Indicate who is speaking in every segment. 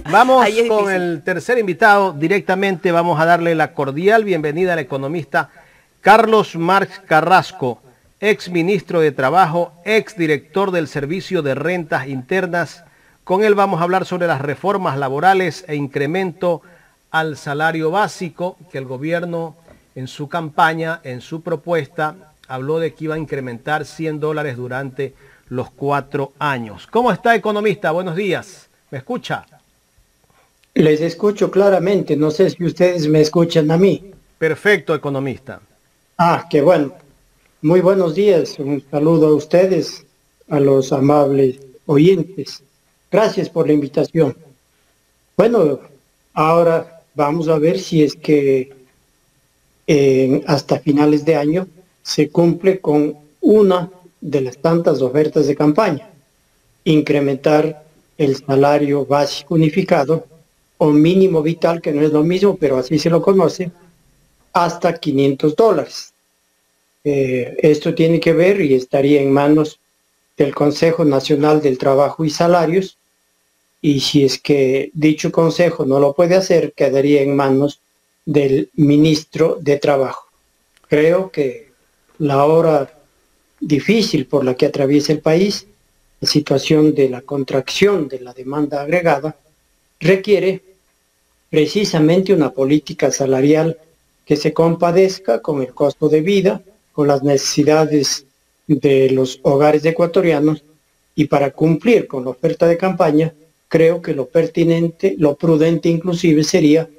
Speaker 1: Vamos con el tercer invitado. Directamente vamos a darle la cordial bienvenida al economista Carlos Marx Carrasco, ex ministro de Trabajo, ex director del Servicio de Rentas Internas. Con él vamos a hablar sobre las reformas laborales e incremento al salario básico, que el gobierno en su campaña, en su propuesta, habló de que iba a incrementar $100 durante los 4 años. ¿Cómo está, economista? Buenos días. ¿Me escucha?
Speaker 2: Les escucho claramente. No sé si ustedes me escuchan a mí.
Speaker 1: Perfecto, economista.
Speaker 2: Qué bueno. Muy buenos días. Un saludo a ustedes, a los amables oyentes. Gracias por la invitación. Bueno, ahora vamos a ver si es que hasta finales de año se cumple con una de las tantas ofertas de campaña: incrementar el salario básico unificado o mínimo vital, que no es lo mismo, pero así se lo conoce, hasta $500. Esto tiene que ver y estaría en manos del Consejo Nacional del Trabajo y Salarios, y si es que dicho consejo no lo puede hacer, quedaría en manos del ministro de Trabajo. Creo que la hora difícil por la que atraviesa el país, la situación de la contracción de la demanda agregada, requiere precisamente una política salarial que se compadezca con el costo de vida, con las necesidades de los hogares ecuatorianos, y para cumplir con la oferta de campaña, creo que lo pertinente, lo prudente inclusive sería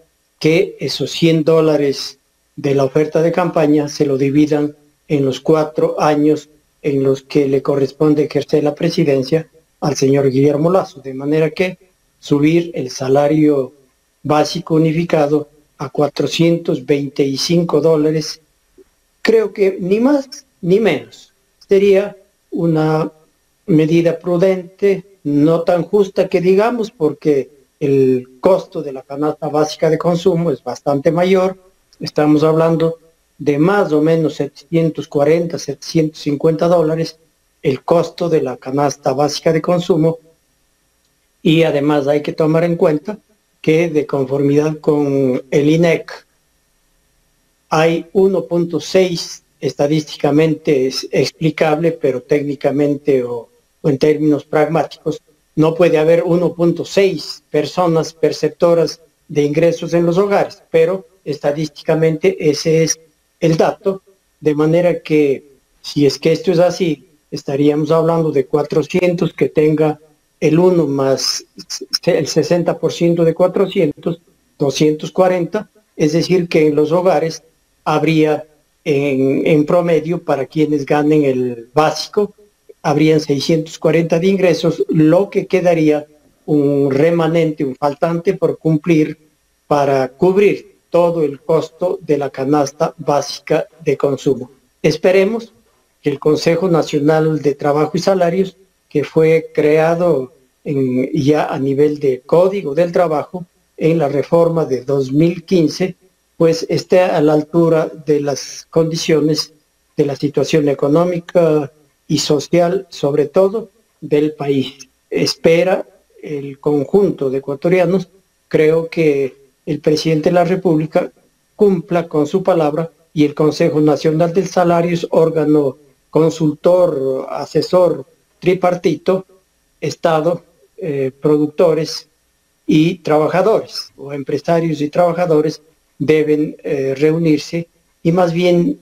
Speaker 2: que esos $100 de la oferta de campaña se lo dividan en los 4 años en los que le corresponde ejercer la presidencia al señor Guillermo Lasso, de manera que subir el salario básico unificado a $425, creo que ni más ni menos. Sería una medida prudente, no tan justa que digamos, porque el costo de la canasta básica de consumo es bastante mayor. Estamos hablando de más o menos $740, $750 el costo de la canasta básica de consumo, y además hay que tomar en cuenta que, de conformidad con el INEC, hay 1.6, estadísticamente es explicable, pero técnicamente o en términos pragmáticos, no puede haber 1.6 personas perceptoras de ingresos en los hogares, pero estadísticamente ese es el dato, de manera que si es que esto es así, estaríamos hablando de 400 que tenga el 1 más el 60% de 400, 240, es decir, que en los hogares habría en promedio, para quienes ganen el básico, habrían 640 de ingresos, lo que quedaría un remanente, un faltante por cumplir para cubrir todo el costo de la canasta básica de consumo. Esperemos que el Consejo Nacional de Trabajo y Salarios, que fue creado ya a nivel de Código del Trabajo en la reforma de 2015, pues esté a la altura de las condiciones de la situación económica y social, sobre todo del país. Espera el conjunto de ecuatorianos. Creo que el presidente de la República cumpla con su palabra, y el Consejo Nacional del Salario es órgano consultor, asesor tripartito: Estado, productores y trabajadores, o empresarios y trabajadores, deben reunirse y más bien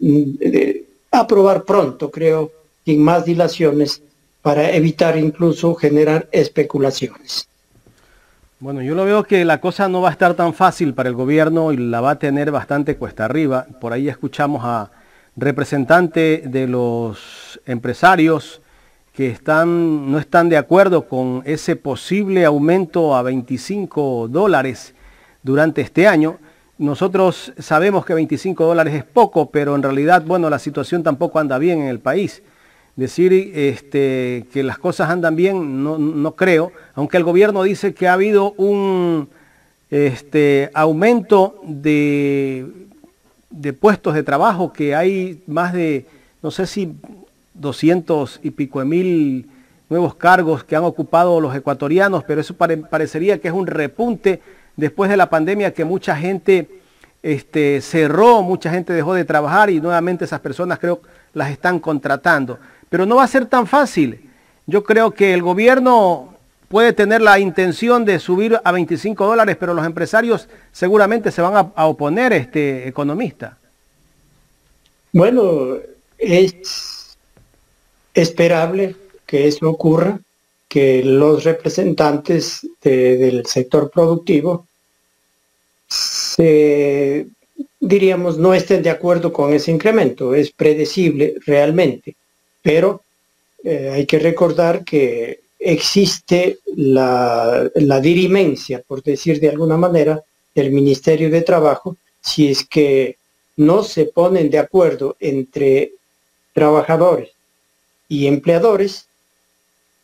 Speaker 2: aprobar pronto, creo, sin más dilaciones, para evitar incluso generar especulaciones.
Speaker 1: Bueno, yo lo veo que la cosa no va a estar tan fácil para el gobierno y la va a tener bastante cuesta arriba. Por ahí escuchamos a representantes de los empresarios que no están de acuerdo con ese posible aumento a $25 durante este año. Nosotros sabemos que $25 es poco, pero en realidad, bueno, la situación tampoco anda bien en el país. Decir que las cosas andan bien, no creo, aunque el gobierno dice que ha habido un aumento de puestos de trabajo, que hay más de, no sé si 200 y pico de mil nuevos cargos que han ocupado los ecuatorianos, pero eso parecería que es un repunte después de la pandemia, que mucha gente cerró, mucha gente dejó de trabajar y nuevamente esas personas creo las están contratando. Pero no va a ser tan fácil. Yo creo que el gobierno puede tener la intención de subir a $25, pero los empresarios seguramente se van a oponer, economista.
Speaker 2: Bueno, es esperable que eso ocurra, que los representantes del sector productivo diríamos, no estén de acuerdo con ese incremento. Es predecible realmente, pero hay que recordar que existe la dirimencia, por decir de alguna manera, del Ministerio de Trabajo. Si es que no se ponen de acuerdo entre trabajadores y empleadores,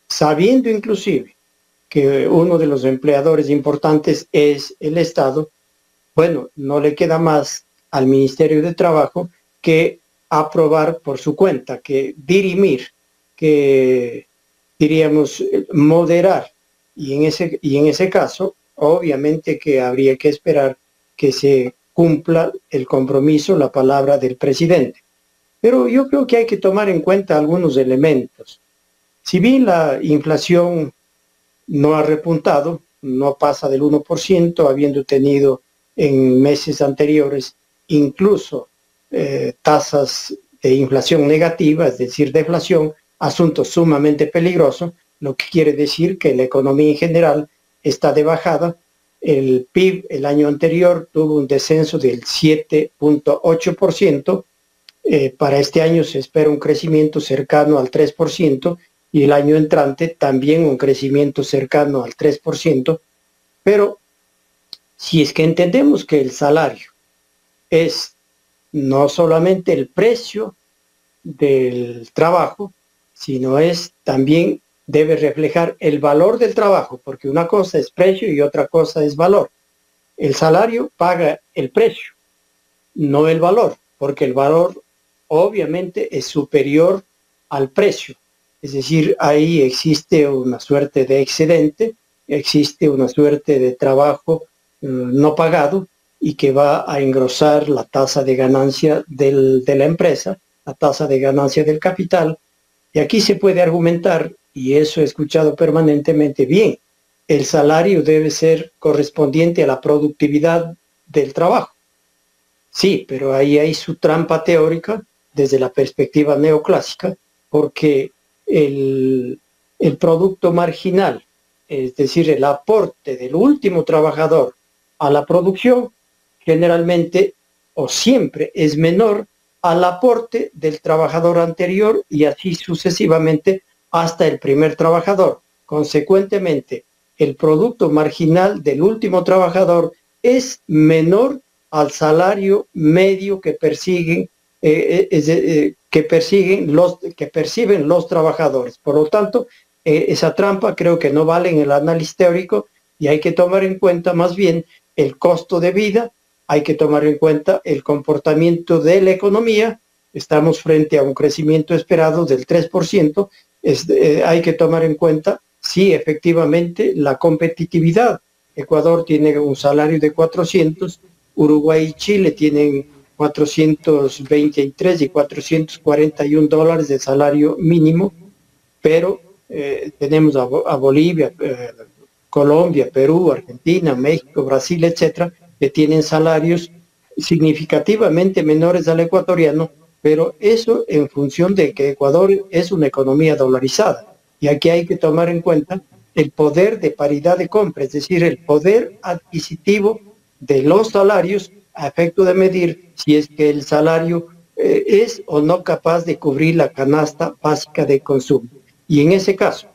Speaker 2: sabiendo inclusive que uno de los empleadores importantes es el Estado, bueno, no le queda más al Ministerio de Trabajo que aprobar por su cuenta, que dirimir, que diríamos moderar. Y en ese caso, obviamente que habría que esperar que se cumpla el compromiso, la palabra del presidente. Pero yo creo que hay que tomar en cuenta algunos elementos. Si bien la inflación no ha repuntado, no pasa del 1%, habiendo tenido en meses anteriores incluso tasas de inflación negativa, es decir, deflación, asunto sumamente peligroso, lo que quiere decir que la economía en general está de bajada. El PIB el año anterior tuvo un descenso del 7.8%, para este año se espera un crecimiento cercano al 3%, y el año entrante también un crecimiento cercano al 3%, pero si es que entendemos que el salario es no solamente el precio del trabajo, sino es también debe reflejar el valor del trabajo, porque una cosa es precio y otra cosa es valor. El salario paga el precio, no el valor, porque el valor obviamente es superior al precio. Es decir, ahí existe una suerte de excedente, existe una suerte de trabajo no pagado y que va a engrosar la tasa de ganancia de la empresa, la tasa de ganancia del capital. Y aquí se puede argumentar, y eso he escuchado permanentemente, bien, el salario debe ser correspondiente a la productividad del trabajo. Sí, pero ahí hay su trampa teórica desde la perspectiva neoclásica, porque el producto marginal, es decir, el aporte del último trabajador a la producción, generalmente o siempre es menor al aporte del trabajador anterior y así sucesivamente hasta el primer trabajador. Consecuentemente, el producto marginal del último trabajador es menor al salario medio que perciben los trabajadores. Por lo tanto, esa trampa creo que no vale en el análisis teórico y hay que tomar en cuenta más bien el costo de vida, hay que tomar en cuenta el comportamiento de la economía. Estamos frente a un crecimiento esperado del 3%, hay que tomar en cuenta, sí, efectivamente, la competitividad. Ecuador tiene un salario de 400, Uruguay y Chile tienen 423 y $441 de salario mínimo, pero tenemos a Bolivia, Colombia, Perú, Argentina, México, Brasil, etcétera, que tienen salarios significativamente menores al ecuatoriano, pero eso en función de que Ecuador es una economía dolarizada. Y aquí hay que tomar en cuenta el poder de paridad de compra, es decir, el poder adquisitivo de los salarios a efecto de medir si es que el salario es o no capaz de cubrir la canasta básica de consumo. Y en ese caso,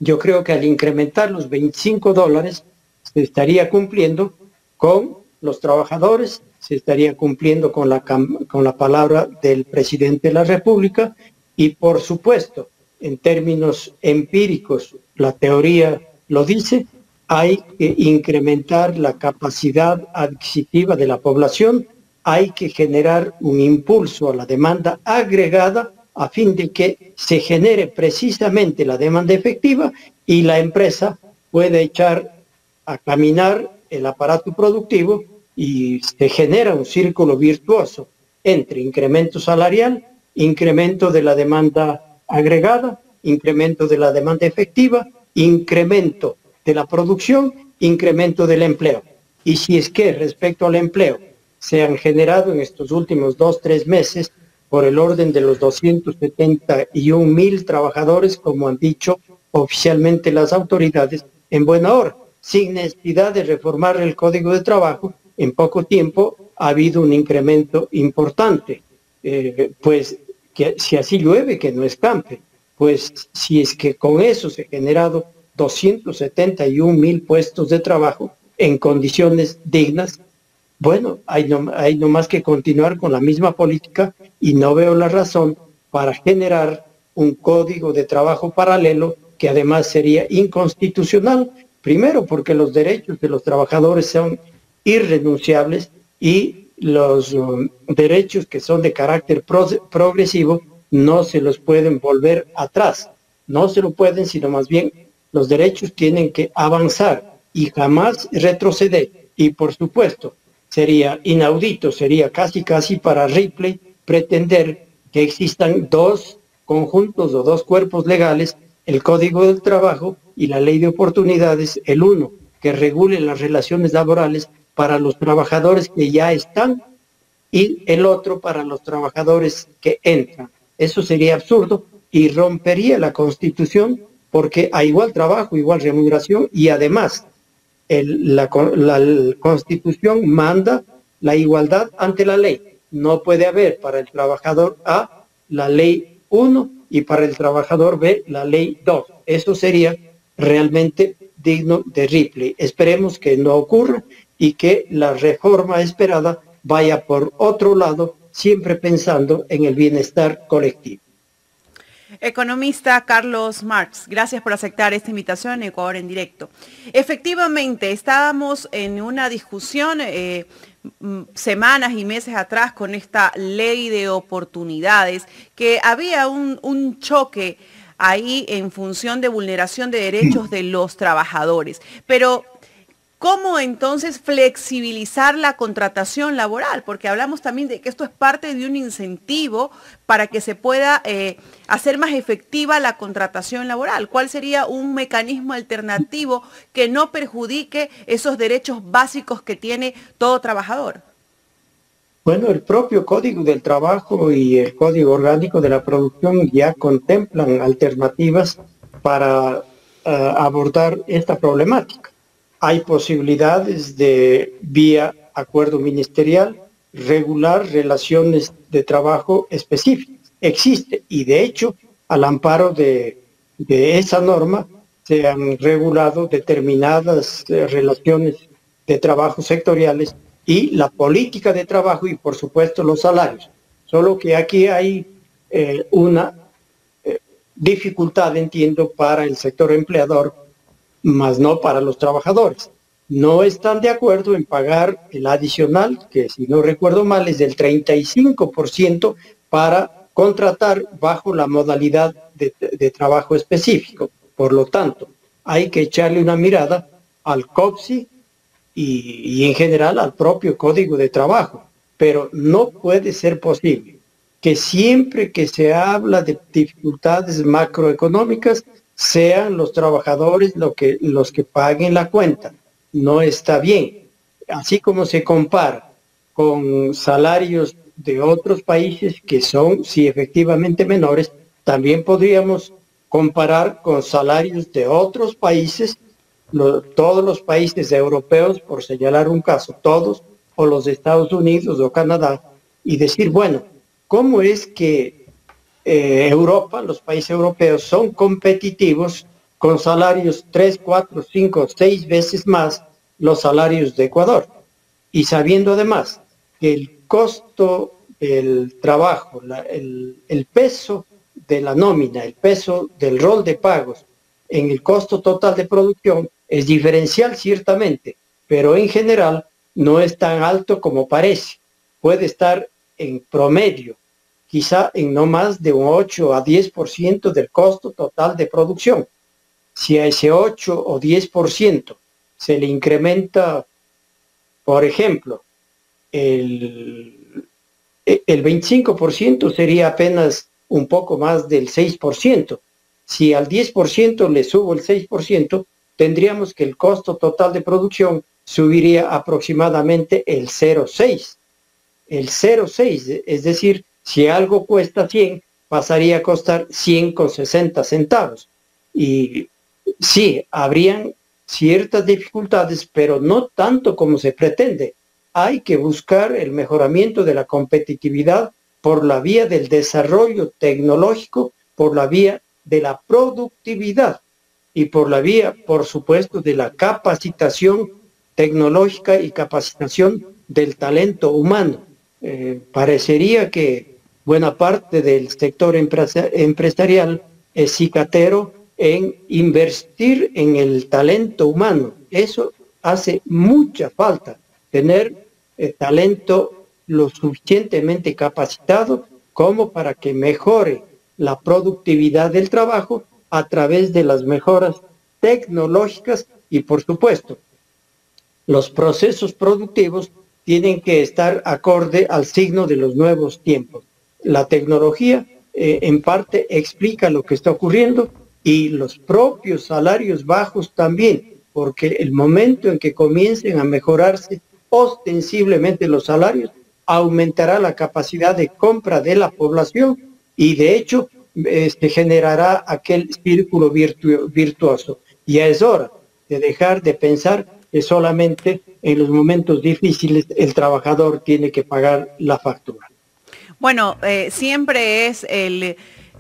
Speaker 2: yo creo que al incrementar los $25 se estaría cumpliendo con los trabajadores, se estaría cumpliendo con la palabra del presidente de la República y, por supuesto, en términos empíricos, la teoría lo dice, hay que incrementar la capacidad adquisitiva de la población, hay que generar un impulso a la demanda agregada a fin de que se genere precisamente la demanda efectiva y la empresa pueda echar a caminar el aparato productivo y se genera un círculo virtuoso entre incremento salarial, incremento de la demanda agregada, incremento de la demanda efectiva, incremento de la producción, incremento del empleo. Y si es que respecto al empleo se han generado en estos últimos 2-3 meses por el orden de los 271,000 trabajadores, como han dicho oficialmente las autoridades, en buena hora, sin necesidad de reformar el Código de Trabajo, en poco tiempo ha habido un incremento importante. Pues que si así llueve, que no escampe. Pues si es que con eso se han generado 271,000 puestos de trabajo en condiciones dignas, bueno, hay no más que continuar con la misma política y no veo la razón para generar un código de trabajo paralelo que además sería inconstitucional. Primero, porque los derechos de los trabajadores son irrenunciables y los derechos que son de carácter progresivo no se los pueden volver atrás. No se lo pueden, sino más bien los derechos tienen que avanzar y jamás retroceder. Y por supuesto, sería inaudito, sería casi para Ripley pretender que existan dos conjuntos o dos cuerpos legales, el Código del Trabajo y la Ley de Oportunidades, el uno que regule las relaciones laborales para los trabajadores que ya están y el otro para los trabajadores que entran. Eso sería absurdo y rompería la Constitución porque a igual trabajo, igual remuneración y además la Constitución manda la igualdad ante la ley. No puede haber para el trabajador A la ley 1 y para el trabajador B la ley 2. Eso sería realmente digno de Ripley. Esperemos que no ocurra y que la reforma esperada vaya por otro lado, siempre pensando en el bienestar colectivo.
Speaker 3: Economista Carlos Marx, gracias por aceptar esta invitación en Ecuador en directo. Efectivamente, estábamos en una discusión semanas y meses atrás con esta ley de oportunidades, que había un choque ahí en función de vulneración de derechos de los trabajadores. Pero ¿cómo entonces flexibilizar la contratación laboral? Porque hablamos también de que esto es parte de un incentivo para que se pueda hacer más efectiva la contratación laboral. ¿Cuál sería un mecanismo alternativo que no perjudique esos derechos básicos que tiene todo trabajador?
Speaker 2: Bueno, el propio Código del Trabajo y el Código Orgánico de la Producción ya contemplan alternativas para abordar esta problemática. Hay posibilidades de, vía acuerdo ministerial, regular relaciones de trabajo específicas. Existe, y de hecho, al amparo de esa norma, se han regulado determinadas relaciones de trabajo sectoriales y la política de trabajo y, por supuesto, los salarios. Solo que aquí hay una dificultad, entiendo, para el sector empleador, más no para los trabajadores. No están de acuerdo en pagar el adicional, que si no recuerdo mal es del 35% para contratar bajo la modalidad de trabajo específico. Por lo tanto, hay que echarle una mirada al COPSI y en general al propio Código de Trabajo. Pero no puede ser posible que siempre que se habla de dificultades macroeconómicas, sean los trabajadores los que paguen la cuenta. No está bien. Así como se compara con salarios de otros países que son, sí, efectivamente menores, también podríamos comparar con salarios de otros países, todos los países europeos, por señalar un caso, todos, o los de Estados Unidos o Canadá, y decir, bueno, ¿cómo es que Europa, los países europeos son competitivos con salarios 3, 4, 5, 6 veces más los salarios de Ecuador? Y sabiendo además que el costo del trabajo, el peso de la nómina, el peso del rol de pagos en el costo total de producción es diferencial ciertamente, pero en general no es tan alto como parece. Puede estar en promedio, quizá en no más de un 8 a 10% del costo total de producción. Si a ese 8 o 10% se le incrementa, por ejemplo, el 25%, sería apenas un poco más del 6%. Si al 10% le subo el 6%, tendríamos que el costo total de producción subiría aproximadamente el 0,6. El 0,6, es decir, si algo cuesta 100, pasaría a costar 100,60 centavos. Y sí, habrían ciertas dificultades, pero no tanto como se pretende. Hay que buscar el mejoramiento de la competitividad por la vía del desarrollo tecnológico, por la vía de la productividad y por la vía, por supuesto, de la capacitación tecnológica y capacitación del talento humano. Parecería que buena parte del sector empresarial es cicatero en invertir en el talento humano. Eso hace mucha falta, tener talento lo suficientemente capacitado como para que mejore la productividad del trabajo a través de las mejoras tecnológicas y, por supuesto, los procesos productivos tienen que estar acorde al signo de los nuevos tiempos. La tecnología en parte explica lo que está ocurriendo y los propios salarios bajos también, porque el momento en que comiencen a mejorarse ostensiblemente los salarios, aumentará la capacidad de compra de la población y de hecho generará aquel círculo virtuoso. Ya es hora de dejar de pensar que solamente en los momentos difíciles el trabajador tiene que pagar la factura.
Speaker 3: Bueno, siempre es el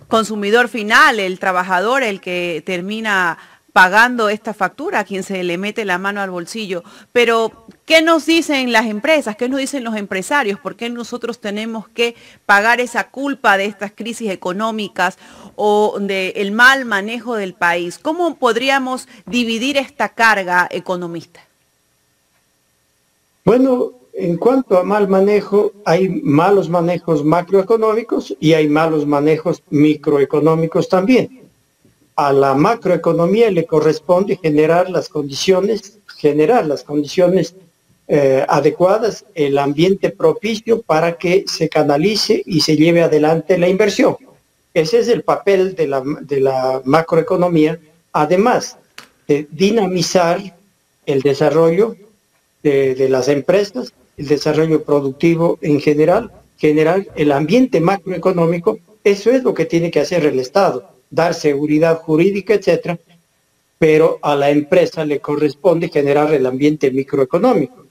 Speaker 3: consumidor final, el trabajador, el que termina pagando esta factura, a quien se le mete la mano al bolsillo. Pero, ¿qué nos dicen las empresas? ¿Qué nos dicen los empresarios? ¿Por qué nosotros tenemos que pagar esa culpa de estas crisis económicas o del mal manejo del país? ¿Cómo podríamos dividir esta carga, economista?
Speaker 2: Bueno, en cuanto a mal manejo, hay malos manejos macroeconómicos y hay malos manejos microeconómicos también. A la macroeconomía le corresponde generar las condiciones adecuadas, el ambiente propicio para que se canalice y se lleve adelante la inversión. Ese es el papel de la macroeconomía, además de dinamizar el desarrollo de las empresas, el desarrollo productivo en general, generar el ambiente macroeconómico. Eso es lo que tiene que hacer el Estado, dar seguridad jurídica, etcétera, pero a la empresa le corresponde generar el ambiente microeconómico,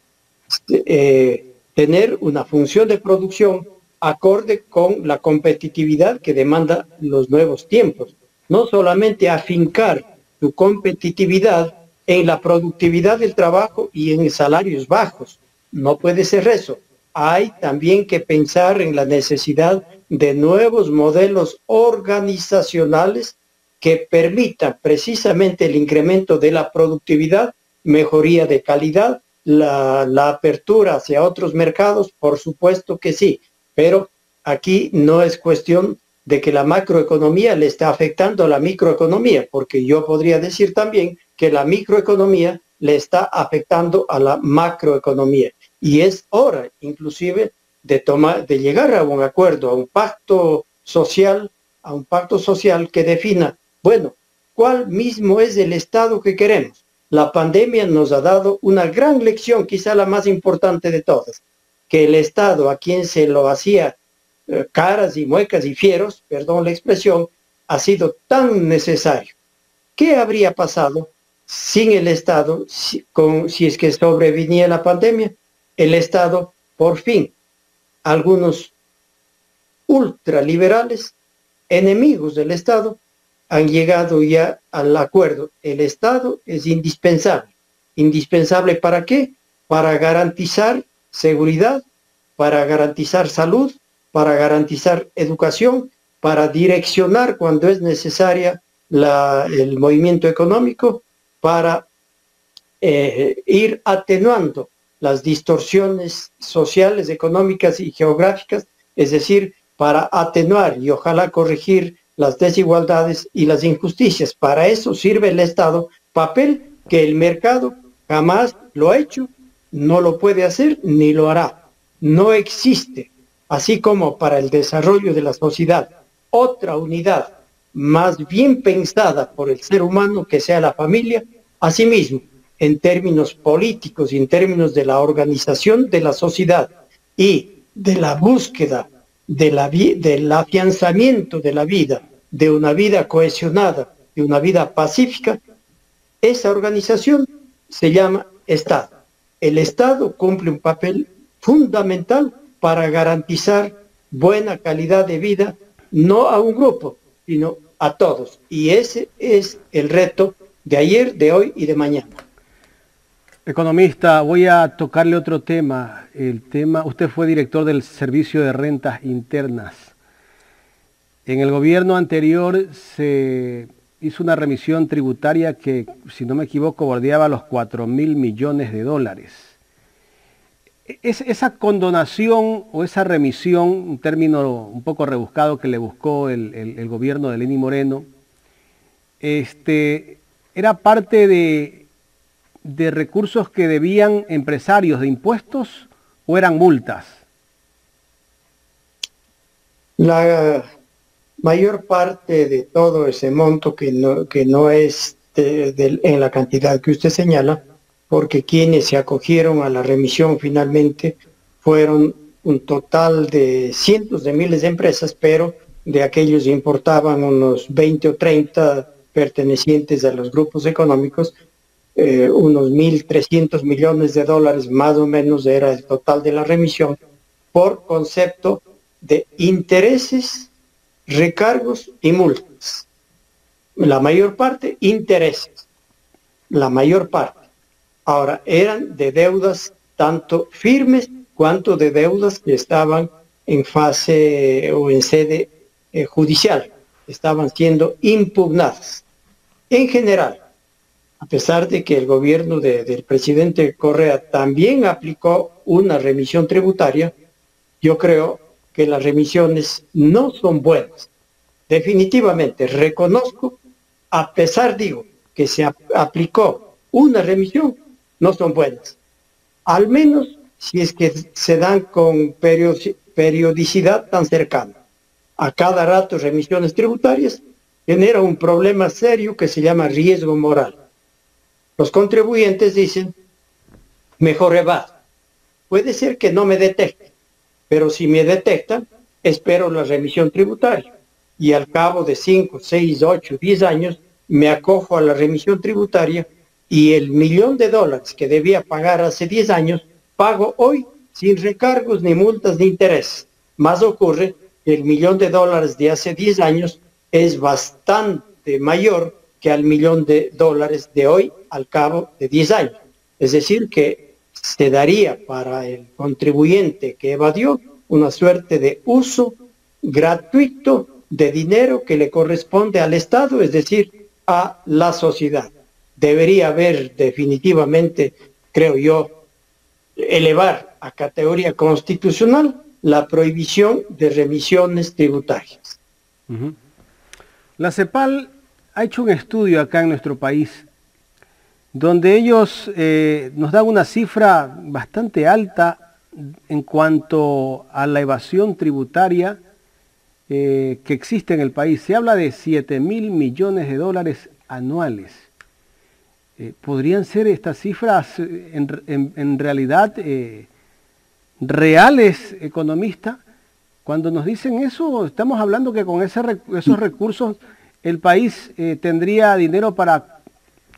Speaker 2: tener una función de producción acorde con la competitividad que demanda los nuevos tiempos, no solamente afincar su competitividad en la productividad del trabajo y en salarios bajos. No puede ser eso. Hay también que pensar en la necesidad de nuevos modelos organizacionales que permitan precisamente el incremento de la productividad, mejoría de calidad, la apertura hacia otros mercados, por supuesto que sí, pero aquí no es cuestión de que la macroeconomía le está afectando a la microeconomía, porque yo podría decir también que la microeconomía le está afectando a la macroeconomía. Y es hora, inclusive, de llegar a un acuerdo, a un pacto social que defina, bueno, ¿cuál mismo es el Estado que queremos? La pandemia nos ha dado una gran lección, quizá la más importante de todas, que el Estado, a quien se lo hacía caras y muecas y fieros, perdón la expresión, ha sido tan necesario. ¿Qué habría pasado sin el Estado si es que sobreviniera la pandemia? El Estado, por fin, algunos ultraliberales, enemigos del Estado, han llegado ya al acuerdo. El Estado es indispensable. ¿Indispensable para qué? Para garantizar seguridad, para garantizar salud, para garantizar educación, para direccionar cuando es necesaria el movimiento económico, para ir atenuando las distorsiones sociales, económicas y geográficas, es decir, para atenuar y ojalá corregir las desigualdades y las injusticias. Para eso sirve el Estado, papel que el mercado jamás lo ha hecho, no lo puede hacer ni lo hará. No existe, así como para el desarrollo de la sociedad, otra unidad más bien pensada por el ser humano que sea la familia. Asimismo, en términos políticos y en términos de la organización de la sociedad y de la búsqueda del afianzamiento de la vida, de una vida cohesionada, de una vida pacífica, esa organización se llama Estado. El Estado cumple un papel fundamental para garantizar buena calidad de vida, no a un grupo, sino a todos. Y ese es el reto de ayer, de hoy y de mañana.
Speaker 1: Economista, voy a tocarle otro tema. Usted fue director del Servicio de Rentas Internas. En el gobierno anterior se hizo una remisión tributaria que, si no me equivoco, bordeaba los 4.000 millones de dólares. Esa condonación o esa remisión, un término un poco rebuscado que le buscó el gobierno de Lenín Moreno, era parte de recursos que debían empresarios de impuestos o eran multas.
Speaker 2: La mayor parte de todo ese monto que no es en la cantidad que usted señala, porque quienes se acogieron a la remisión finalmente fueron un total de cientos de miles de empresas, pero de aquellos importaban unos 20 o 30 pertenecientes a los grupos económicos, unos 1.300 millones de dólares más o menos era el total de la remisión, por concepto de intereses, recargos y multas. La mayor parte, intereses. La mayor parte. Ahora, eran de deudas tanto firmes cuanto de deudas que estaban en fase o en sede judicial. Estaban siendo impugnadas. En general, a pesar de que el gobierno del presidente Correa también aplicó una remisión tributaria, yo creo que las remisiones no son buenas. Definitivamente, reconozco, a pesar, digo, que se aplicó una remisión, no son buenas. Al menos si es que se dan con periodicidad tan cercana. A cada rato remisiones tributarias genera un problema serio que se llama riesgo moral. Los contribuyentes dicen, mejor evado. Puede ser que no me detecten, pero si me detectan, espero la remisión tributaria. Y al cabo de 5, 6, 8, 10 años, me acojo a la remisión tributaria y el $1.000.000 que debía pagar hace 10 años, pago hoy sin recargos, ni multas, ni intereses. Más ocurre que el $1.000.000 de hace 10 años es bastante mayor que al $1.000.000 de hoy al cabo de 10 años. Es decir, que se daría para el contribuyente que evadió una suerte de uso gratuito de dinero que le corresponde al Estado, es decir, a la sociedad. Debería haber definitivamente, creo yo, elevar a categoría constitucional la prohibición de remisiones tributarias.
Speaker 1: La CEPAL ha hecho un estudio acá en nuestro país donde ellos nos dan una cifra bastante alta en cuanto a la evasión tributaria que existe en el país. Se habla de 7.000 millones de dólares anuales. ¿Podrían ser estas cifras en realidad reales, economista? Cuando nos dicen eso, estamos hablando que con esos recursos el país tendría dinero para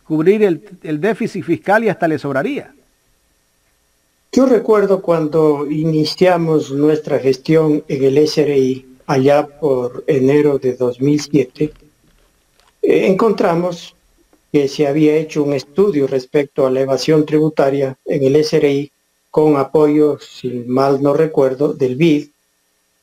Speaker 1: cubrir el déficit fiscal y hasta le sobraría.
Speaker 2: Yo recuerdo cuando iniciamos nuestra gestión en el SRI, allá por enero de 2007, encontramos que se había hecho un estudio respecto a la evasión tributaria en el SRI con apoyo, si mal no recuerdo, del BID,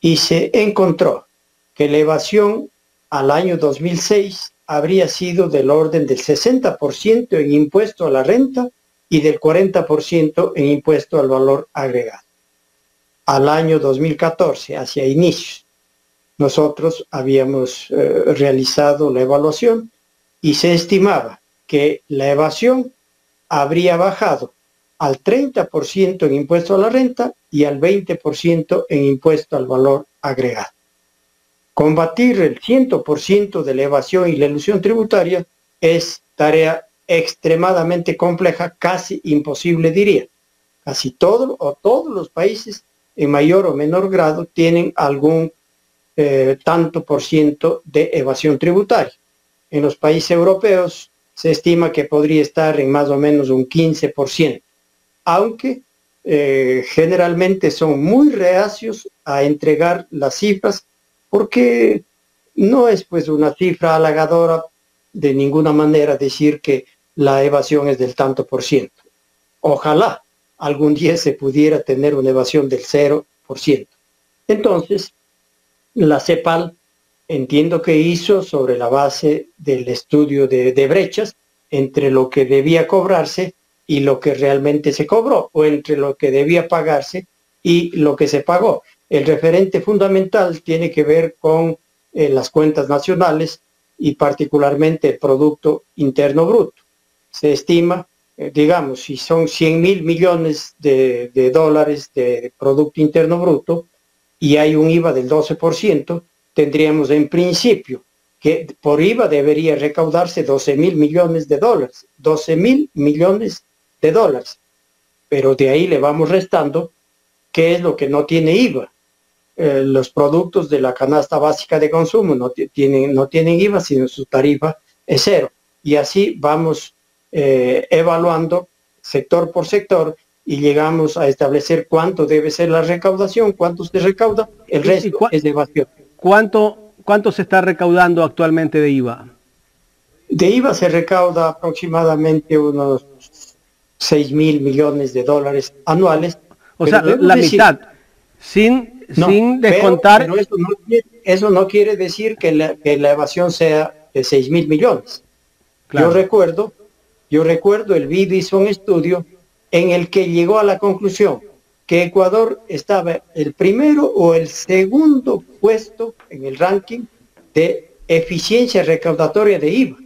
Speaker 2: y se encontró que la evasión al año 2006 habría sido del orden del 60% en impuesto a la renta y del 40% en impuesto al valor agregado. Al año 2014, hacia inicios, nosotros habíamos realizado la evaluación y se estimaba que la evasión habría bajado al 30% en impuesto a la renta y al 20% en impuesto al valor agregado. Combatir el 100% de la evasión y la elusión tributaria es tarea extremadamente compleja, casi imposible diría. Casi todos los países en mayor o menor grado tienen algún tanto por ciento de evasión tributaria. En los países europeos se estima que podría estar en más o menos un 15%, aunque generalmente son muy reacios a entregar las cifras porque no es pues una cifra halagadora de ninguna manera decir que la evasión es del tanto por ciento. Ojalá algún día se pudiera tener una evasión del 0%. Entonces, la CEPAL entiendo que hizo sobre la base del estudio de brechas entre lo que debía cobrarse y lo que realmente se cobró, o entre lo que debía pagarse y lo que se pagó. El referente fundamental tiene que ver con las cuentas nacionales y particularmente el Producto Interno Bruto. Se estima, digamos, si son 100.000 millones de dólares de Producto Interno Bruto y hay un IVA del 12%, tendríamos en principio que por IVA debería recaudarse 12.000 millones de dólares, 12.000 millones de dólares. Pero de ahí le vamos restando qué es lo que no tiene IVA. Los productos de la canasta básica de consumo no tienen IVA, sino su tarifa es cero. Y así vamos evaluando sector por sector y llegamos a establecer cuánto debe ser la recaudación, cuánto se recauda, el resto es de evasión.
Speaker 1: ¿Cuánto se está recaudando actualmente de IVA?
Speaker 2: De IVA se recauda aproximadamente unos 6.000 millones de dólares anuales.
Speaker 1: O sea, la mitad, sin descontar...
Speaker 2: Pero eso no quiere decir que la evasión sea de 6.000 millones. Claro. Yo recuerdo el BID hizo un estudio en el que llegó a la conclusión que Ecuador estaba el primero o el segundo puesto en el ranking de eficiencia recaudatoria de IVA.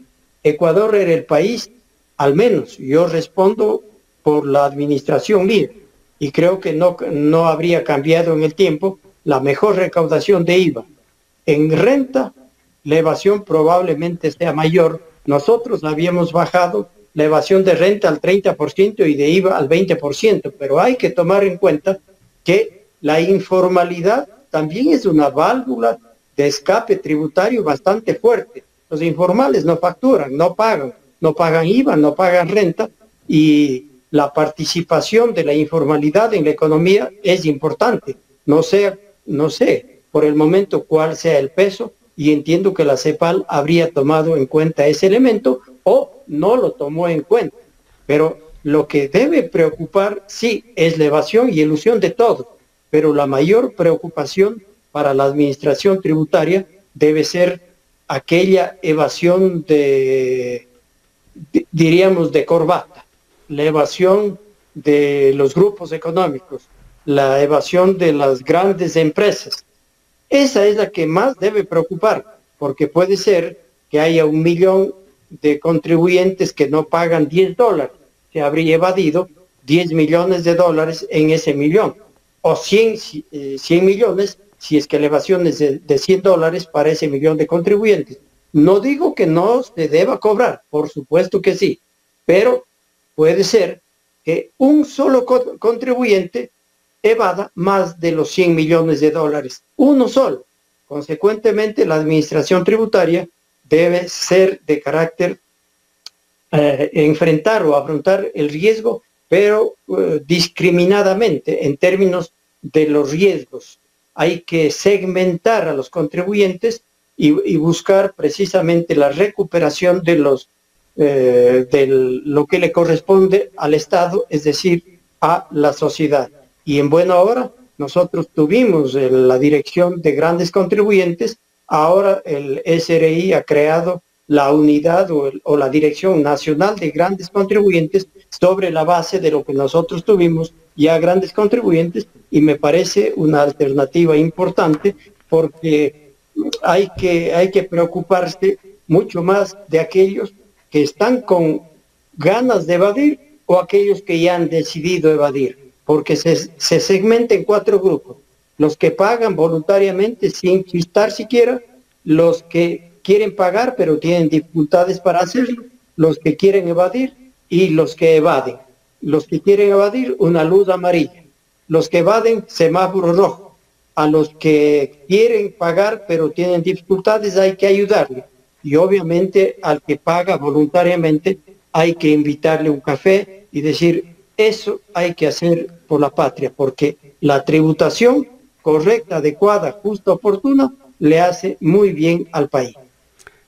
Speaker 2: Ecuador era el país, al menos yo respondo por la administración mía, y creo que no habría cambiado en el tiempo, la mejor recaudación de IVA. En renta, la evasión probablemente sea mayor. Nosotros habíamos bajado la evasión de renta al 30% y de IVA al 20%, pero hay que tomar en cuenta que la informalidad también es una válvula de escape tributario bastante fuerte. Los informales no facturan, no pagan IVA, no pagan renta, y la participación de la informalidad en la economía es importante. No sé por el momento cuál sea el peso, y entiendo que la CEPAL habría tomado en cuenta ese elemento o no lo tomó en cuenta. Pero lo que debe preocupar, sí, es la evasión y elusión de todos, pero la mayor preocupación para la administración tributaria debe ser aquella evasión diríamos, de corbata, la evasión de los grupos económicos, la evasión de las grandes empresas. Esa es la que más debe preocupar, porque puede ser que haya 1 millón de contribuyentes que no pagan $10. Se habría evadido 10 millones de dólares en ese millón, o 100 millones si es que la evasión es de $100 para ese millón de contribuyentes. No digo que no se deba cobrar, por supuesto que sí, pero puede ser que un solo contribuyente evada más de los 100 millones de dólares, uno solo. Consecuentemente, la administración tributaria debe ser de carácter enfrentar o afrontar el riesgo, pero discriminadamente en términos de los riesgos. Hay que segmentar a los contribuyentes y buscar precisamente la recuperación de lo que le corresponde al Estado, es decir, a la sociedad. Y en buena hora, nosotros tuvimos la dirección de grandes contribuyentes. Ahora el SRI ha creado la unidad o la Dirección Nacional de Grandes Contribuyentes sobre la base de lo que nosotros tuvimos ya grandes contribuyentes, y me parece una alternativa importante porque hay que preocuparse mucho más de aquellos que están con ganas de evadir o aquellos que ya han decidido evadir, porque se segmenta en 4 grupos: los que pagan voluntariamente sin chistar siquiera, los que quieren pagar pero tienen dificultades para hacerlo, los que quieren evadir y los que evaden. Los que quieren evadir, una luz amarilla; los que evaden, semáforo rojo. A los que quieren pagar pero tienen dificultades hay que ayudarle, y obviamente al que paga voluntariamente hay que invitarle un café y decir: eso hay que hacer por la patria, porque la tributación correcta, adecuada, justa, oportuna, le hace muy bien al país.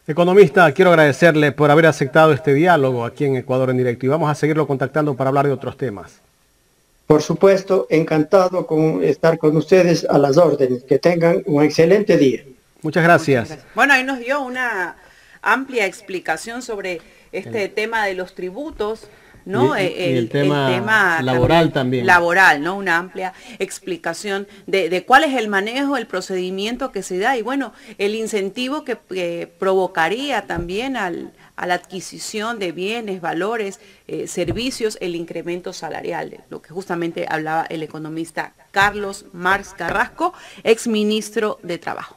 Speaker 1: Economista, quiero agradecerle por haber aceptado este diálogo aquí en Ecuador en Directo y vamos a seguirlo contactando para hablar de otros temas.
Speaker 2: Por supuesto, encantado con estar con ustedes, a las órdenes. Que tengan un excelente día.
Speaker 1: Muchas gracias.
Speaker 3: Bueno, ahí nos dio una amplia explicación sobre este tema de los tributos, ¿no?
Speaker 1: Y el tema laboral también.
Speaker 3: Laboral, ¿no? Una amplia explicación de cuál es el manejo, el procedimiento que se da y bueno, el incentivo que provocaría también a la adquisición de bienes, valores, servicios, el incremento salarial, de lo que justamente hablaba el economista Carlos Marx Carrasco, exministro de Trabajo.